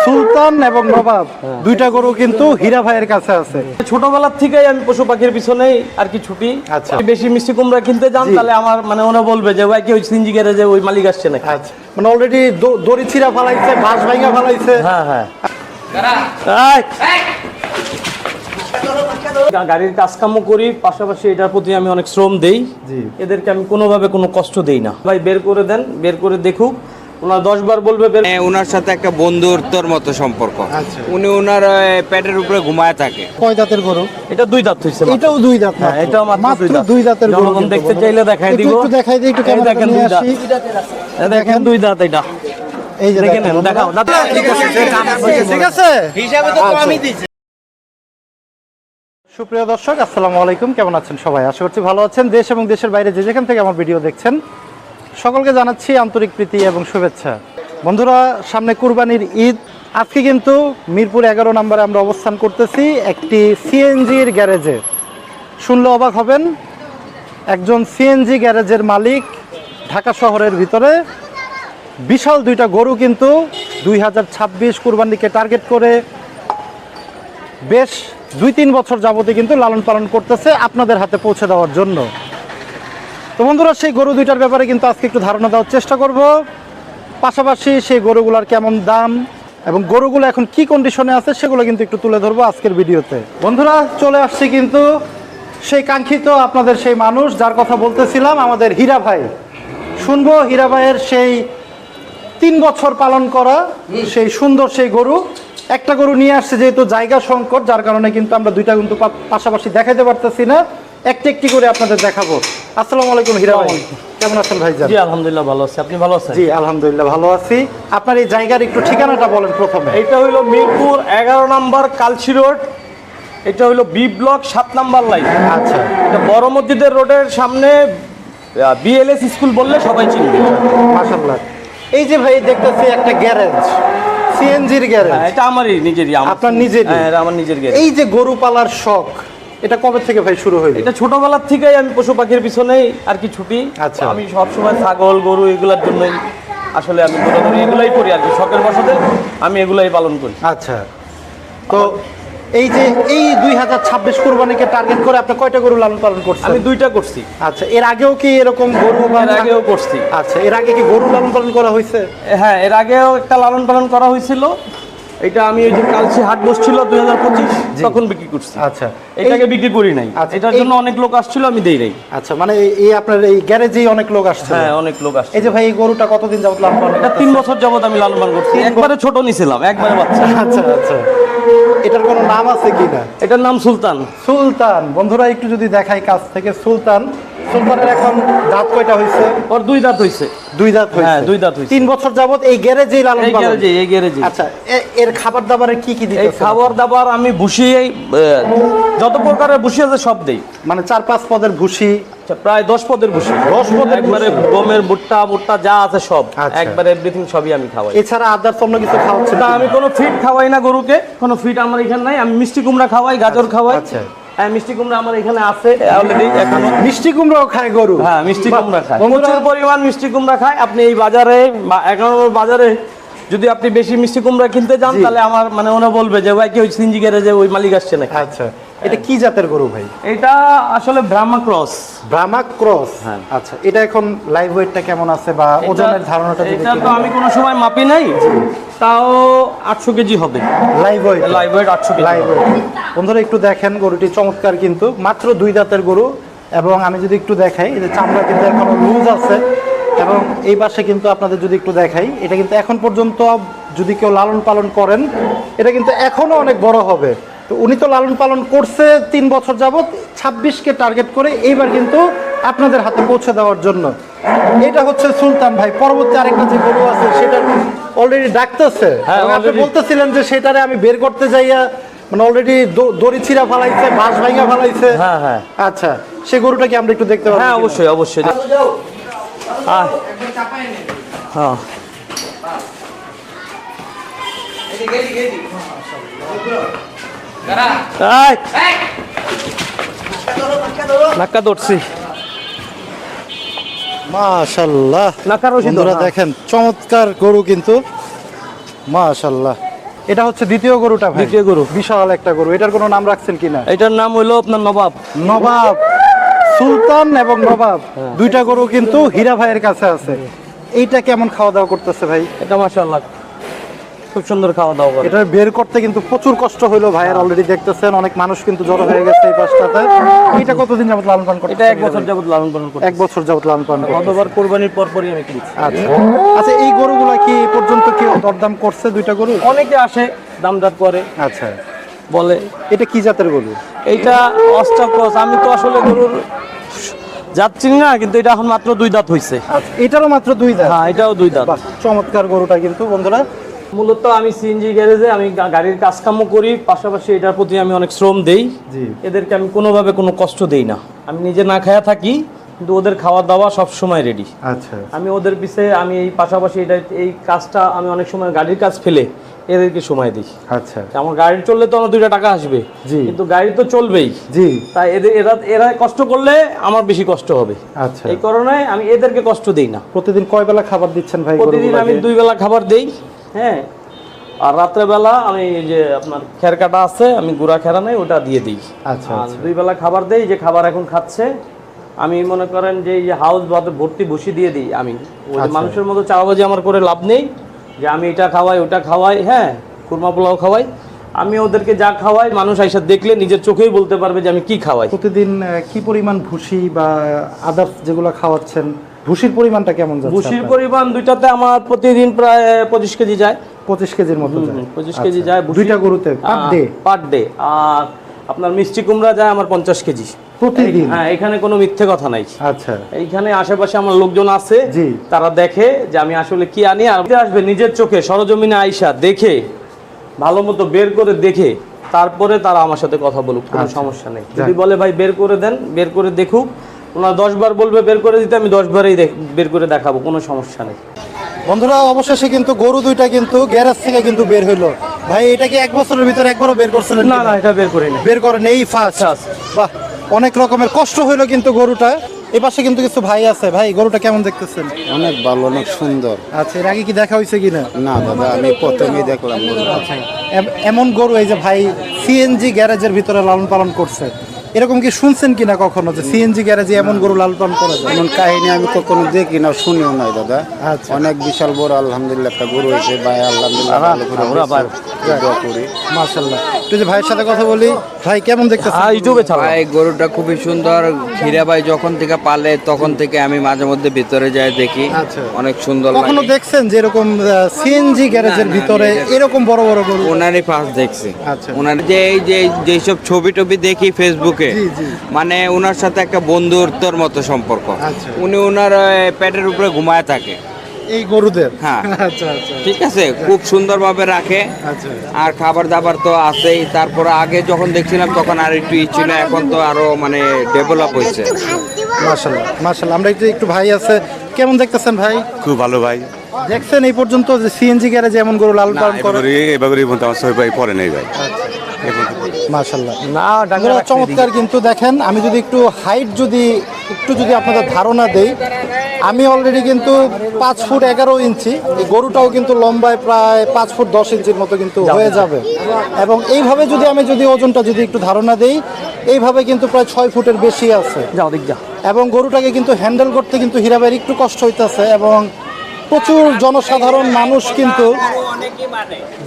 সুলতান এবং নবাব দুইটা গরু কিন্তু হীরা ভাইয়ের কাছে আছে। ছোটবেলার থেকেই আমি পশু পাখির পিছনেই আর কি ছুটি। আচ্ছা। বেশি মিষ্টি কুমড়া কিনতে যান তাহলে আমার মানে ওরা বলবে যে ভাই কি ওই সিনজি গ্যারেজে ওই মালিক আসছে নাকি। আচ্ছা, মানে অলরেডি দড়ি ছিঁড়া ফালাইছে, বাঁশ ভাঙা ফালাইছে। হ্যাঁ হ্যাঁ। গাড়ির কাজকাম করি, পাশাপাশি এটার প্রতি আমি অনেক শ্রম দেই। এদেরকে আমি কোনোভাবে কোনো কষ্ট দেই না। ভাই বের করে দেন, বের করে দেখুক। ওনার 10 বার বলবে বের। ওনার সাথে একটা বন্ধুত্বর মতো সম্পর্ক। আচ্ছা। উনি ওনার পেটের উপরে ঘুমায় থাকে। কয় দাঁতের গরু? এটা 2 দাঁত হইছে। এটাও 2 দাঁত। হ্যাঁ, এটাও মাত্র 2 দাঁতের গরু। জনগণ দেখতে চাইলে দেখাই দিব। একটু দেখাই দিই, একটু ক্যামেরাটা নিয়ে আসি। দেখেন 2 দাঁত এটা। এই যে দেখেন, দেখাও দাঁত। ঠিক আছে। হিসাবে তো কমই দিছে। সুপ্রিয় দর্শক, আসসালামু আলাইকুম। কেমন আছেন সবাই? আশা করছি ভালো আছেন। দেশ এবং দেশের বাইরে যে যেখান থেকে আমার ভিডিও দেখছেন সকলকে জানাচ্ছি আন্তরিক প্রীতি এবং শুভেচ্ছা। বন্ধুরা, সামনে কুরবানির ঈদ। আজকে কিন্তু মিরপুর 11 নম্বরে আমরা অবস্থান করতেছি একটি সিএনজির গ্যারেজে। শুনলে অবাক হবেন, একজন সিএনজি গ্যারেজের মালিক ঢাকা শহরের ভিতরে বিশাল 2টা গরু কিন্তু 2026 কুরবানিকে টার্গেট করে বেশ 2-3 বছর যাবতীয় কিন্তু লালন পালন করতেছে আপনাদের হাতে পৌঁছে দেওয়ার জন্য। তো বন্ধুরা, সেই গরু 2টার ব্যাপারে কিন্তু আজকে একটু ধারণা দেওয়ার চেষ্টা করব। পাশাপাশি সেই গরুগুলোর কেমন দাম এবং গরুগুলো এখন কি কন্ডিশনে আছে সেগুলো কিন্তু একটু তুলে ধরবো আজকের ভিডিওতে। বন্ধুরা, চলে আসছি কিন্তু সেই কাঙ্ক্ষিত আপনাদের সেই মানুষ যার কথা বলতেছিলাম, আমাদের হীরা ভাই। শুনবো হীরা ভাইয়ের সেই 3 বছর পালন করা সেই সুন্দর সেই গরু। একটা গরু নিয়ে আসছে, যেহেতু জায়গা সংকট, যার কারণে কিন্তু আমরা 2টা কিন্তু পাশাপাশি দেখাতে পারতেছি না। একটি করে আপনাদের দেখাবো। আসসালামু আলাইকুম হীরা ভাই, কেমন আছেন ভাইজান? জি আলহামদুলিল্লাহ ভালো আছি। আপনি ভালো আছেন? জি আলহামদুলিল্লাহ ভালো আছি। আপনার এই জায়গার একটু ঠিকানাটা বলেন প্রথমে। এটা হইলো মিরপুর 11 নম্বর কালচি রোড। এটা হইলো বি ব্লক 7 নাম্বার লাইন। আচ্ছা, এটা বড় মসজিদের রোডের সামনে বিএলএস স্কুল বললে সবাই চিনবে। মাশাআল্লাহ। এই যে ভাই দেখতেছি একটা গ্যারেজ, সিএনজির গ্যারেজ। হ্যাঁ, এটা আমারই নিজেরই। আপনার নিজেরই? হ্যাঁ, এটা আমার নিজের গ্যারেজ। এই যে গরু পালার শখ, এটা কবে থেকে ভাই শুরু হইলো? এটা ছোটবেলার থেকেই আমি পশু পাখির পিছনেই আর কি ছুটি। আচ্ছা। আমি সবসময় ছাগল গরু এগুলোর জন্যই আসলে আমি দৌড়াদৌড়ি এগুলাই করি আর কি, শখের বশতে আমি এগুলাই পালন করি। আচ্ছা, তো এই যে এই 2026 কুরবানিকে টার্গেট করে আপনি কয়টা গরু লালন পালন করছেন? আমি 2টা করছি। আচ্ছা, এর আগেও কি এরকম গরু এর আগেও করছি। আচ্ছা, এর আগে কি গরু লালন পালন করা হয়েছে? হ্যাঁ, এর আগেও একটা লালন পালন করা হয়েছিল। এটা আমি ওই যে কালচি হাট বসছিল 2025 তখন বিক্রি করছি। আচ্ছা, এটাকে বিক্রি করি নাই। আচ্ছা, এটার জন্য অনেক লোক আসছিল, আমি দেই নাই। আচ্ছা, মানে এই আপনার এই গ্যারেজেই অনেক লোক আসছে? হ্যাঁ, অনেক লোক আসছে। এই যে ভাই, এই গরুটা কতদিন যাবত লালন পালন? এটা 3 বছর যাবত আমি লালন পালন করছি। একবারে ছোট নিছিলাম, একবারে বাচ্চা। আচ্ছা আচ্ছা, এটার কোনো নাম আছে কিনা? এটার নাম সুলতান। সুলতান। বন্ধুরা একটু যদি দেখাই কাছ থেকে, সুলতান। সুলতানের এখন দাঁত কয়টা হইছে? ওর 2 দাঁত হইছে। 2 দাঁত হইছে? হ্যাঁ, 2 দাঁত হইছে। 3 বছর যাবত এই গ্যারেজেই লালন এই পালন? গ্যারেজে। আচ্ছা, এর খাবার দাবারে কি কি এই দিতেছেন? খাবার দাবার আমি ভুসি যত প্রকারের ভুসি আছে সব দেই। মানে 4-5 পদের ভুসি? আচ্ছা, প্রায় 10 পদের ভুসি। 10 পদের একবারে ভুসি? গমের ভুট্টা যা আছে সব, আচ্ছা। একবারে এভরিথিং সবই আমি খাওয়াই। এছাড়া আদার্স অন্য কিছু খাওয়াচ্ছেন? না, আমি কোনো ফিড খাওয়াই না গরুকে, কোনো ফিড আমার এখানে নাই। আমি মিষ্টি কুমড়া খাওয়াই, গাজর খাওয়াই। আচ্ছা। হ্যাঁ, মিষ্টি কুমড়া আমার এখানে আছে অলরেডি এখনো। মিষ্টি কুমড়াও খায় গরু? হ্যাঁ, মিষ্টি কুমড়া খায়, বন্ধুরা, প্রচুর পরিমাণ মিষ্টি কুমড়া খায়। আপনি এই বাজারে 11 নম্বর বাজারে যদি আপনি বেশি মিষ্টি কুমড়া কিনতে যান তাহলে আমার মানে ওরা বলবে যে ভাই কি ওই সিনজি গ্যারেজে ওই মালিক আসছে নাকি। আচ্ছা, এটা কি জাতের গরু ভাই? এটা আসলে ব্রাহ্মা ক্রস। ব্রাহ্মা ক্রস? হ্যাঁ। আচ্ছা, এটা এখন লাইভ ওয়েটটা কেমন আছে বা ওজনের ধারণাটা যদি? এটা তো আমি কোনো সময় মাপি নাই, তাও 800 কেজি হবে। Live weight? Live weight 800 KG. Live weight. বন্ধুরা একটু দেখেন, গরুটি চমৎকার কিন্তু, মাত্র 2 দাঁতের গরু। এবং আমি যদি একটু দেখাই, এই যে চামড়া কিন্তু এখনো লুজ আছে। এবং এই পাশে কিন্তু আপনাদের যদি একটু দেখাই, এটা কিন্তু এখন পর্যন্ত যদি কেউ লালন পালন করেন এটা কিন্তু এখনো অনেক বড় হবে। তো উনি তো লালন পালন করছে 3 বছর যাবত, 26কে টার্গেট করে এইবার কিন্তু আপনাদের হাতে পৌঁছে দেওয়ার জন্য। এটা হচ্ছে সুলতান ভাই। পরবর্তী আরেকটা যে গরু আছে সেটা অলরেডি ডাকতেছে। হ্যাঁ, আপনি বলতেছিলেন যে সেটারে আমি বের করতে যাইয়া মানে অলরেডি দড়ি ছিঁড়া ফালাইছে, বাঁশ ভাঙা ফালাইছে। হ্যাঁ হ্যাঁ। আচ্ছা, সেই গরুটা কি আমরা একটু দেখতে পাবো? হ্যাঁ, অবশ্যই অবশ্যই। হ্যাঁ হ্যাঁ, নাক্কা ধরছি। মাশাআল্লাহ। নাকার রশি বন্ধুরা দেখেন, চমৎকার গরু কিন্তু, মাশাআল্লাহ। এটা হচ্ছে দ্বিতীয় গরুটা ভাই, দ্বিতীয় গরু। বিশাল একটা গরু। এটার কোনো নাম রাখছেন কিনা? এটার নাম হলো আপনার নবাব। নবাব, সুলতান এবং নবাব দুইটা গরু কিন্তু হীরা ভাইয়ের কাছে আছে। এইটা কেমন খাওয়া দাওয়া করতেছে ভাই? এটা মাশাআল্লাহ খুব সুন্দর খাওয়া দাওয়া করে। এটা বের করতে কিন্তু প্রচুর কষ্ট হলো ভাইয়ের, অলরেডি দেখতেছেন অনেক মানুষ কিন্তু জড়ো হয়ে গেছে এই পাশটাতে। এটা কতদিন যাবত লালন পালন করতে? এটা 1 বছর যাবত লালন পালন করতে। 1 বছর যাবত লালন পালন করতে। গতবার কোরবানির পরপরই আমি কিনেছি। আচ্ছা আচ্ছা, এই গরুগুলা কি এ পর্যন্ত কি দরদাম করছে দুইটা গরু? অনেকে আসে দামদার করে, আচ্ছা, বলে এটা কি জাতের গরু? এইটা অস্টাকস। আমি তো আসলে গরুর যাচ্ছি না, কিন্তু এটা এখন মাত্র 2 দাঁত হইছে। আচ্ছা, এটারও মাত্র 2 দাঁত? হ্যাঁ, এটাও 2 দাঁত। বাহ, চমৎকার গরুটা কিন্তু বন্ধুরা। মূলত আমি সিএনজি গ্যারেজে আমি গাড়ির কাজকামও করি, পাশাপাশি এটার প্রতি আমি অনেক শ্রম দেই। জি। এদেরকে আমি কোনোভাবে কোনো কষ্ট দেই না। আমি নিজে না খায়া থাকি, কিন্তু ওদের খাওয়া দাওয়া সব সময় রেডি। আচ্ছা আমি ওদের পিছে আমি এই পাশাপাশি এই কাজটা আমি অনেক সময় গাড়ির কাজ ফেলে এদেরকে সময় দিই। আচ্ছা আমার গাড়ি চললে তো আমার 2টা টাকা আসবে, জি। কিন্তু গাড়ি তো চলবেই। জি। তাই এরা কষ্ট করলে আমার বেশি কষ্ট হবে। আচ্ছা, এই কারণে আমি এদেরকে কষ্ট দেই না। প্রতিদিন কয় বেলা খাবার দিচ্ছেন ভাই? প্রতিদিন আমি 2 বেলা খাবার দেই, হ্যাঁ। আর রাত্রেবেলা আমি এই যে আপনার খের কাটা আছে, আমি গুঁড়া খেরা নাই, ওটা দিয়ে দিই। আচ্ছা আর আচ্ছা 2 বেলা খাবার দেই। যে খাবার এখন খাচ্ছে, আমি মনে করেন যে এই হাউস ভর্তি বসি দিয়ে দিই। আমি ওই যে আচ্ছা। মানুষের মতো চাওয়াবাজি আমার করে লাভ নেই, যে আমি এটা খাওয়াই ওটা খাওয়াই, হ্যাঁ, কুরমা পোলাও খাওয়াই। আমি ওদেরকে যা খাওয়াই মানুষ আইসা দেখলে নিজের চোখেই বলতে পারবে যে আমি কি খাওয়াই। প্রতিদিন কি পরিমাণ ভুসি বা আদার্স যেগুলো খাওয়াচ্ছেন, ভুসির পরিমাণটা কেমন যাচ্ছে? ভুসির পরিমাণ দুইটাতে আমার প্রতিদিন প্রায় 25 কেজি যায়। 25 কেজির মতো যায়? 25 কেজি আচ্ছা। যায় ভুসি। দুইটা গরুতে পার ডে। আর আপনার মিষ্টি কুমড়া যায় আমার 50 কেজি প্রতিদিন? হ্যাঁ, এখানে কোনো মিথ্যে কথা নাই। আচ্ছা, এইখানে আশেপাশে আমার লোকজন আছে, জি। তারা দেখে যে আমি আসলে কি আনি। আর আসবে নিজের চোখে সরজমিনে আইসা দেখে, ভালো মতো বের করে দেখে, তারপরে তারা আমার সাথে কথা বলুক, কোনো আচ্ছা। সমস্যা নেই। যদি বলে ভাই বের করে দেন, বের করে দেখুক, ওনারা 10 বার বলবে বের করে দিতে, আমি 10 বারেই বের করে দেখাবো, কোনো সমস্যা নেই। বন্ধুরা অবশেষে কিন্তু গরু দুইটা কিন্তু গ্যারেজ থেকে কিন্তু বের হইলো। ভাই এটা কি 1 বছরের ভিতরে একবারও বের করছিলেন? না না, এটা বের করি না। বের করেন এই ফার্স্ট? বাহ, অনেক রকমের কষ্ট হইলো কিন্তু গরুটা। এই পাশে কিন্তু কিছু ভাই আছে। ভাই গরুটা কেমন দেখতেছেন? অনেক ভালো, অনেক সুন্দর। আচ্ছা, এর আগে কি দেখা হয়েছে কিনা? না দাদা, আমি প্রথমেই দেখলাম গরুটা। এমন গরু এই যে ভাই সিএনজি গ্যারেজের ভিতরে লালন পালন করছে, এরকম কি শুনছেন কিনা কখনো যে সিএনজি গ্যারেজে এমন গরু লালন পালন করা যায়? এমন কাহিনী আমি কখনো দেখি না, শুনিও নাই দাদা। আচ্ছা। অনেক বিশাল বড় আলহামদুলিল্লাহ একটা গরু হয়েছে ভাই, আলহামদুলিল্লাহ ভালো করে দোয়া করি। মাশাআল্লাহ। তুই যে ভাইয়ের সাথে কথা বলি, ভাই কেমন দেখতেছেন? ইউটিউবে ছাড়া ভাই গরুটা খুবই সুন্দর। হীরা ভাই যখন থেকে পালে তখন থেকে আমি মাঝে মধ্যে ভিতরে যাই দেখি, আচ্ছা। অনেক সুন্দর কখনো লাগে। দেখছেন যে এরকম সিএনজি গ্যারেজের ভিতরে এরকম বড় বড় গরু? ওনারই ফার্স্ট দেখছি। আচ্ছা। ওনার যে এই যেসব ছবি টবি দেখি ফেসবুকে, জি, জি। মানে ওনার সাথে একটা বন্ধুত্বর মতো সম্পর্ক। আচ্ছা। উনি ওনার পেটের উপরে ঘুমায় থাকে। এই গরুদের? হ্যাঁ। আচ্ছা আচ্ছা ঠিক আছে, খুব সুন্দরভাবে রাখে। আচ্ছা। আর খাবার দাবার তো আছেই। তারপরে আগে যখন দেখছিলাম তখন আর একটু ই ছিল, এখন তো আরো মানে ডেভেলপ হয়েছে। মাশাআল্লাহ মাশাআল্লাহ। আমরা একটু ভাই আছে, কেমন দেখতেছেন ভাই? খুব ভালো ভাই। দেখছেন এই পর্যন্ত যে সিএনজি গ্যারেজে এমন গরু লালন পালন করে? এবার আমার সবাই ভাই পরে নেই ভাই। মাশাআল্লাহ। না, বন্ধুরা, চমৎকার কিন্তু দেখেন। আমি যদি একটু হাইট যদি আপনাদের ধারণা দেই, আমি অলরেডি কিন্তু 5 ফুট 11 ইঞ্চি। এই গরুটাও কিন্তু লম্বায় প্রায় 5 ফুট 10 ইঞ্চির মতো কিন্তু হয়ে যাবে। এবং এইভাবে যদি ওজনটা যদি একটু ধারণা দেই, এইভাবে কিন্তু প্রায় 6 ফুটের বেশি আছে। যাও দেখ যা। এবং গরুটাকে কিন্তু হ্যান্ডেল করতে কিন্তু হীরাবাইয়ের একটু কষ্ট হইতেছে। এবং প্রচুর জনসাধারণ মানুষ কিন্তু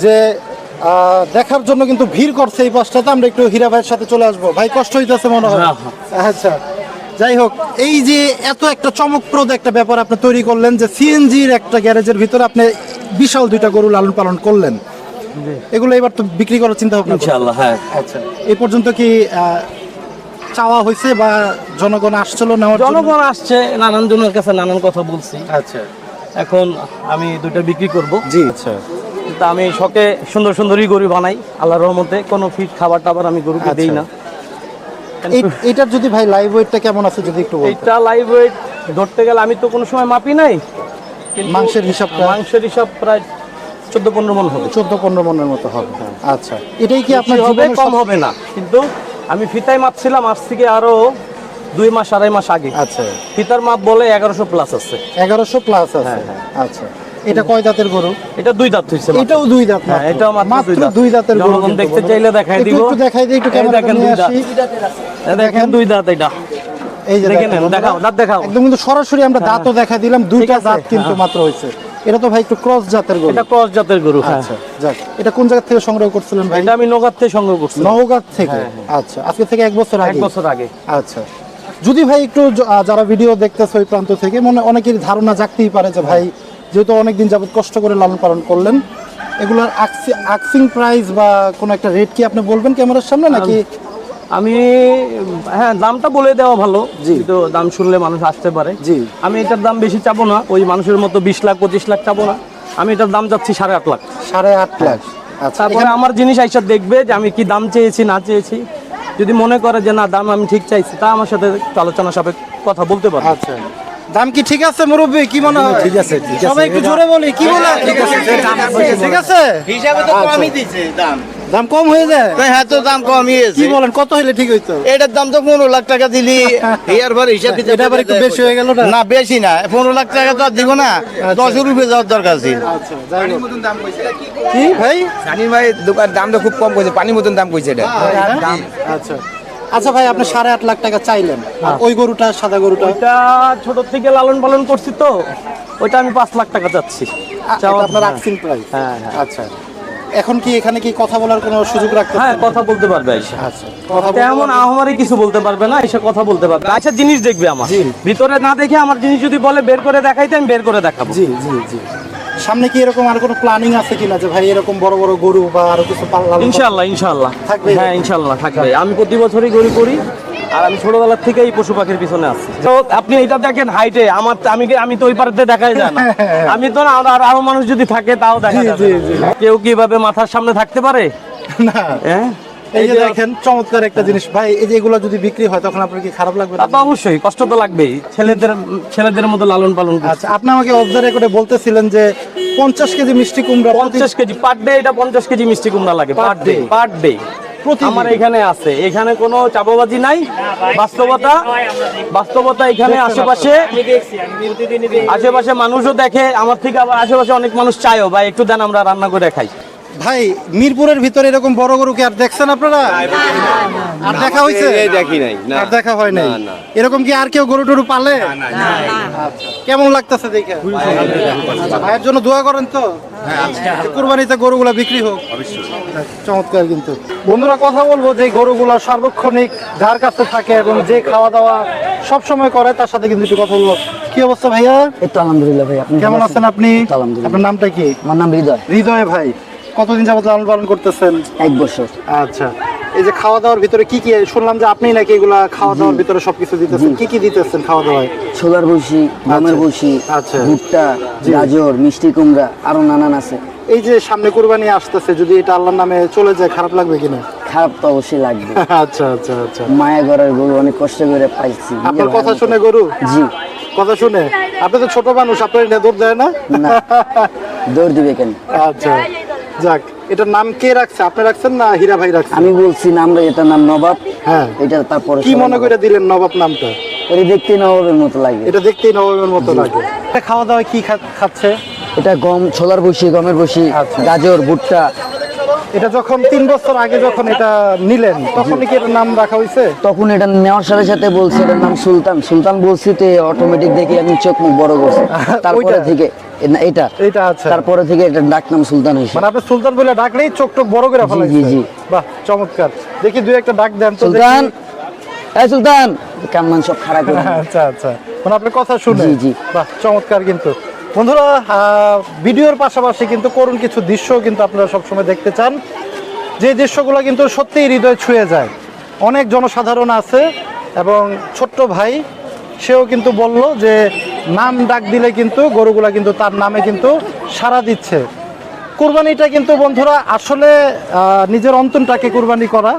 যে দেখার জন্য কিন্তু ভিড় করছে এই পাশটাতে। আমরা একটু হীরা ভাইয়ের সাথে চলে আসবো। ভাই কষ্ট হইতেছে মনে হয়? আচ্ছা, যাই হোক, এই যে এত একটা চমকপ্রদ একটা ব্যাপার আপনি তৈরি করলেন, যে সিএনজির একটা গ্যারেজের ভিতরে আপনি বিশাল 2টা গরু লালন পালন করলেন, এগুলো এবার তো বিক্রি করার চিন্তা ভাবনা? ইনশাআল্লাহ, হ্যাঁ। আচ্ছা, এই পর্যন্ত কি চাওয়া হয়েছে বা জনগণ আসছিল নেওয়ার জন্য? জনগণ আসছে, নানান জনের কাছে নানান কথা বলছি। আচ্ছা। এখন আমি 2টা বিক্রি করব। জি। আচ্ছা তা আমি শখে সুন্দর সুন্দরই গরু বানাই, আল্লাহর রহমতে। কোনো ফিট খাবার টাবার আমি গরুকে দেই না। এটার যদি ভাই লাইভ ওয়েটটা কেমন আছে যদি একটু বলতেন? এটা লাইভ ওয়েট ধরতে গেলে আমি তো কোনো সময় মাপি নাই, কিন্তু মাংসের হিসাবটা? মাংসের হিসাব প্রায় 14-15 মণ হবে। 14-15 মণের মতো হবে। আচ্ছা, এটাই কি আপনার হবে, জীবনের কম হবে না। কিন্তু আমি ফিতায় মাপছিলাম আজ থেকে আরো 2 মাস 2.5 মাস আগে। আচ্ছা, ফিতার মাপ বলে 1100 প্লাস আছে। 1100 প্লাস আছে। আচ্ছা, এটা কয় দাঁতের গরু? এটা 2 দাঁত হইছে মাত্র। এটাও 2 দাঁত হ্যাঁ, মাত্র। এটাও মাত্র 2 দাঁত। 2 দাঁতের গরু জনগণ কিন্তু দেখতে বন্ধুরা। চাইলে দেখাই একটু দিব। একটু দেখাই দিই, একটু এই ক্যামেরাটা দেখেন নিয়ে 2 দাঁত। আসি। এই দেখেন 2 দাঁত এটা। এই যে দেখেন, দেখেন দেখাও, দাঁত দেখাও। একদম কিন্তু সরাসরি আমরা দাঁতও দেখা দিলাম, দুইটা আছে, দাঁত কিন্তু মাত্র হয়েছে। এটা তো ভাই একটু ক্রস জাতের গরু। এটা ক্রস জাতের গরু। হ্যাঁ, আচ্ছা যাক, এটা কোন জায়গা থেকে সংগ্রহ করছিলেন ভাই? এটা আমি নগদ থেকে সংগ্রহ করছি নওগাঁ থেকে। আচ্ছা, আজকে থেকে 1 বছর 1 আগে। বছর আগে। আচ্ছা, যদি ভাই একটু যারা ভিডিও দেখতেছে ওই প্রান্ত থেকে, মনে অনেকের ধারণা জাগতেই পারে যে ভাই যেহেতু অনেকদিন যাবত কষ্ট করে লালন পালন করলেন, এগুলোর আক্সিং প্রাইস বা কোনো একটা রেট কি আপনি বলবেন ক্যামেরার সামনে নাকি? আমি হ্যাঁ, দামটা বলে দেওয়া ভালো, তো দাম শুনলে মানুষ আসতে পারে। জি। আমি এটার দাম বেশি চাবো না, ওই মানুষের মতো 20 লাখ 25 লাখ চাবো না। আমি এটার দাম চাচ্ছি 8.5 লাখ। 8.5 লাখ। আচ্ছা, তারপরে আমার জিনিস আইসা দেখবে যে আমি কি দাম চেয়েছি না চেয়েছি। যদি মনে করে যে না, দাম আমি ঠিক চাইছি, তা আমার সাথে একটু আলোচনা সাপেক্ষে কথা বলতে পারবে। আচ্ছা, দাম কি ঠিক আছে মুরব্বি? কি মনে হয়? ঠিক আছে, ঠিক আছে। সবাই একটু জোরে বলি, কি বলে? ঠিক আছে, ঠিক আছে। হিসাবে তো কমই দিছে দাম। দাম কম হয়ে যায়? হ্যাঁ, তো দাম কমই কি বলেন, কত হইলে ঠিক হইতো? এটার দাম তো 15 লাখ টাকা দিলি এর পর হিসাব দিতে এটা আবার একটু বেশি হয়ে গেল না? না, বেশি না, 15 লাখ টাকা তো আর দিব না, 10 রুপে যাওয়ার দরকার ছিল। আচ্ছা, যাই হোক। কি ভাই? জানি ভাই, দোকান দামটা খুব কম কইছে, পানির মতন দাম কইছে এটা। আচ্ছা আচ্ছা ভাই, আপনি 8.5 লাখ টাকা চাইলেন, আর ওই গরুটা, সাদা গরুটা? ওইটা ছোট থেকে লালন পালন করছি তো, ওইটা আমি 5 লাখ টাকা চাচ্ছি। এটা আপনার আক্সিং প্রাইস? হ্যাঁ, হ্যাঁ। আচ্ছা, এখন কি এখানে কি কথা বলার কোনো সুযোগ রাখতে? হ্যাঁ, কথা বলতে পারবে আইসা। আচ্ছা, কথা তেমন আমারই কিছু বলতে পারবে না, এসে কথা বলতে পারবে। আচ্ছা, জিনিস দেখবে আমার ভিতরে না দেখে আমার জিনিস যদি বলে বের করে দেখাইতে, আমি বের করে দেখাবো। জি জি জি। সামনে কি এরকম আর কোনো প্ল্যানিং আছে কিনা যে ভাই এরকম বড় বড় গরু বা আরো কিছু পালন? ইনশাআল্লাহ, ইনশাআল্লাহ থাকবে? হ্যাঁ, ইনশাআল্লাহ থাকবে। আমি প্রতি বছরই গরু করি, আর আমি ছোটবেলার থেকে এই পশু পাখির পিছনে আছি। তো আপনি এটা দেখেন হাইটে, আমার আমি তো ওই পারেতে দেখাই যায় না। আমি তো না, আর আরো মানুষ যদি থাকে তাও দেখা যাবে। কেউ কিভাবে মাথার সামনে থাকতে পারে না। হ্যাঁ, এই যে দেখেন চমৎকার একটা জিনিস ভাই, এই যে এগুলো যদি বিক্রি হয় তখন আপনার কি খারাপ লাগবে? তা তো অবশ্যই কষ্ট তো লাগবেই, ছেলেদের মতো লালন পালন করছি। আচ্ছা, আপনি আমাকে অবজার্ভ করে বলতেছিলেন যে 50 কেজি মিষ্টি কুমড়া 50 কেজি পার ডে, এটা 50 কেজি মিষ্টি কুমড়া লাগে পার ডে, পার ডে। আমার এখানে আছে, এখানে কোনো চাপাবাজি নাই, বাস্তবতা এখানে আশেপাশে মানুষও দেখে আমার থেকে, আবার আশেপাশে অনেক মানুষ চায়ও ভাই একটু দেন, আমরা রান্না করে খাই। ভাই মিরপুরের ভিতরে এরকম বড় গরু কি আর দেখছেন আপনারা? আর দেখা হয়েছে? দেখি নাই না। আর দেখা হয় নাই? এরকম কি আর কেউ গরু টরু পালে? আচ্ছা, কেমন লাগতেছে দেখে? আচ্ছা, ভাইয়ের জন্য দোয়া করেন তো, কুরবানিতে গরুগুলা বিক্রি হোক। চমৎকার। কিন্তু বন্ধুরা, কথা বলবো যে গরুগুলা সার্বক্ষণিক যার কাছে থাকে এবং যে খাওয়া দাওয়া সব সময় করে, তার সাথে কিন্তু একটু কথা বলবো। কি অবস্থা ভাইয়া? এই তো আলহামদুলিল্লাহ ভাই, আপনি কেমন আছেন আপনি? আলহামদুলিল্লাহ। আপনার নামটা কি? আমার নাম হৃদয়। হৃদয় ভাই, কতদিন যাবত লালন পালন করতেছেন? 1 বছর। আচ্ছা, এই যে খাওয়া দাওয়ার ভিতরে কি কি, শুনলাম যে আপনি নাকি এগুলা খাওয়া দাওয়ার ভিতরে সবকিছু দিতেছেন, কি কি দিতেছেন খাওয়া দাওয়ায়? ছোলার বসি, গমের বসি, আচ্ছা। ভুট্টা, গাজর, মিষ্টি কুমড়া, আরো নানান আছে। এই যে সামনে কুরবানি আসতেছে, যদি এটা আল্লাহর নামে চলে যায় খারাপ লাগবে কিনা? খারাপ তো অবশ্যই লাগবে। আচ্ছা আচ্ছা আচ্ছা। মায়া ঘরের গরু অনেক কষ্ট করে পাইছি। আপনার কথা শুনে গরু? জি। কথা শুনে? আপনি তো ছোট মানুষ, আপনার নেদর দেয় না? না, দৌড় দিবে কেন? আচ্ছা, যাক, এটার নাম কে রাখছে? আপনি রাখছেন না হীরা ভাই রাখছেন? আমি বলছি নামটা, এটার নাম নবাব। হ্যাঁ। এটা তারপরে কি মনে করে দিলেন নবাব নামটা? এটা দেখতে নবাবের মতো লাগে। এটা দেখতেই নবাবের মতো লাগে। এটা খাওয়া দাওয়ায় কি খাচ্ছে? এটা গম, ছোলার বসি, গমের বসি, আচ্ছা। গাজর, ভুট্টা। এটা যখন 3 বছর আগে যখন এটা নিলেন, তখনই কি এটার নাম রাখা হয়েছে? তখন এটা নেওয়ার সাথে সাথে বলছে এটার নাম সুলতান। সুলতান বলছি তো অটোমেটিক দেখে আমি চোখ মুখ বড় করছি। তারপরে ওইটা? থেকে এটা এটা আচ্ছা। তারপরে থেকে এটা ডাক নাম সুলতান হয়েছে। মানে আপনি সুলতান বলে ডাকলেই চোখ টোক বড় করে ফেলাইছে? জি, জি। বাহ, চমৎকার। দেখি দুই একটা ডাক দেন তো। সুলতান, দেখি। এই সুলতান, কান্নান সব খারাপ করে। আচ্ছা আচ্ছা, মানে আপনার কথা শুনে? জি, জি। বাহ, চমৎকার। কিন্তু বন্ধুরা, ভিডিওর পাশাপাশি কিন্তু করুণ কিছু দৃশ্য কিন্তু আপনারা সবসময় দেখতে চান, যে দৃশ্যগুলো কিন্তু সত্যিই হৃদয় ছুঁয়ে যায়। অনেক জনসাধারণ আছে এবং ছোট্ট ভাই সেও কিন্তু বলল যে নাম ডাক দিলে কিন্তু গরুগুলা কিন্তু তার নামে কিন্তু সাড়া দিচ্ছে। কুরবানিটা কিন্তু বন্ধুরা আসলে নিজের অন্তরটাকে কুরবানি করা,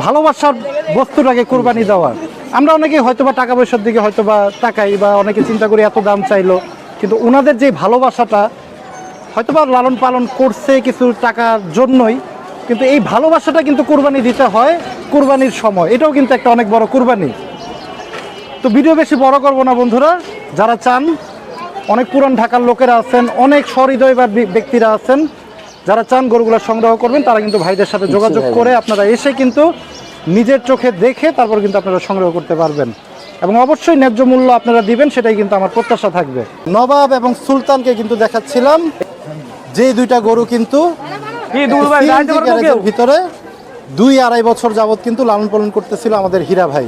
ভালোবাসার বস্তুটাকে কুরবানি দেওয়া। আমরা অনেকে হয়তোবা টাকা পয়সার দিকে হয়তোবা তাকাই বা অনেকে চিন্তা করি এত দাম চাইলো, কিন্তু ওনাদের যে ভালোবাসাটা হয়তোবা লালন পালন করছে কিছু টাকার জন্যই, কিন্তু এই ভালোবাসাটা কিন্তু কুরবানি দিতে হয় কুরবানির সময়। এটাও কিন্তু একটা অনেক বড় কুরবানি। তো ভিডিও বেশি বড় করব না বন্ধুরা, যারা চান অনেক পুরান ঢাকার লোকেরা আছেন, অনেক সহৃদয়বান ব্যক্তিরা আছেন, যারা চান গরুগুলো সংগ্রহ করবেন তারা কিন্তু ভাইদের সাথে যোগাযোগ করে আপনারা এসে কিন্তু নিজের চোখে দেখে তারপর কিন্তু আপনারা সংগ্রহ করতে পারবেন এবং অবশ্যই ন্যায্য মূল্য আপনারা দিবেন, সেটাই কিন্তু আমার প্রত্যাশা থাকবে। নবাব এবং সুলতানকে কিন্তু দেখাচ্ছিলাম, যে দুইটা গরু কিন্তু কি দূর ভাই, CNG দাঁড়াতে পারবো গ্যারেজের কেউ? ভিতরে 2-2.5 বছর যাবত কিন্তু লালন পালন করতেছিল আমাদের হীরা ভাই।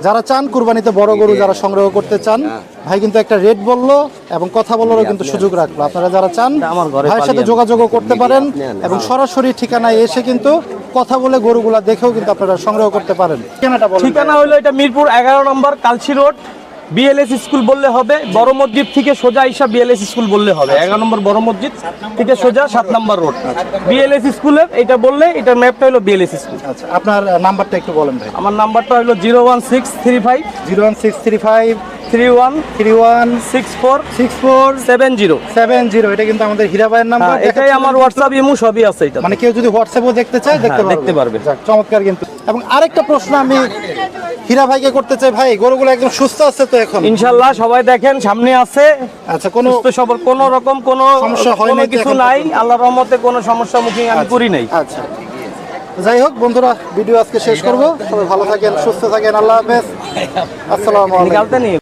যারা চান কুরবানিতে বড় গরু যারা সংগ্রহ করতে চান, ভাই কিন্তু একটা রেট বললো এবং কথা বলারও কিন্তু সুযোগ রাখলো। আপনারা যারা চান আমার ঘরে ভাইয়ের সাথে পালিয়ে যোগাযোগও করতে পারেন এবং সরাসরি ঠিকানায় এসে কিন্তু কথা বলে গরুগুলা দেখেও কিন্তু আপনারা সংগ্রহ করতে পারেন। ঠিকানাটা বলেন। ঠিকানা হলো এটা মিরপুর 11 নম্বর কালচি রোড, বিএলএস স্কুল বললে হবে। বড় মসজিদ থেকে সোজা ইসা বিএলএস স্কুল বললে হবে। 11 নম্বর বড় মসজিদ থেকে সোজা 7 নম্বর রোড বিএলএস স্কুলের, এটা বললে এটার ম্যাপটা হলো বিএলএস স্কুল। আচ্ছা, আপনার নাম্বারটা একটু বলেন ভাই। আমার নাম্বারটা হলো 01635 01635 31 31 64 64 70। 70। এটা কিন্তু আমাদের হীরা ভাইয়ের নাম্বার। এটাই আমার হোয়াটসঅ্যাপ ইমো সবই আছে এটা। মানে কেউ যদি হোয়াটসঅ্যাপও দেখতে চায় দেখতে পারবে। দেখতে পারবে। যাক, চমৎকার কিন্তু। এবং আরেকটা প্রশ্ন আমি হীরা ভাইকে করতে চাই, ভাই গরুগুলো একদম সুস্থ আছে তো এখন? ইনশাআল্লাহ সবাই দেখেন সামনে আছে, আচ্ছা, কোনো সুস্থ সবল, কোনো রকম কোনো সমস্যা হয় কোনো নাই তো কিছু এখন নাই, পর্যন্ত? আল্লাহর রহমতে কোনো সমস্যা মুখে আমি করি নাই। আচ্ছা, যাই হোক বন্ধুরা, ভিডিও আজকে শেষ করব। সবাই ভালো থাকেন, সুস্থ থাকেন, আল্লাহ হাফেজ, আসসালামু আলাইকুম। নিকালতে নিয়ে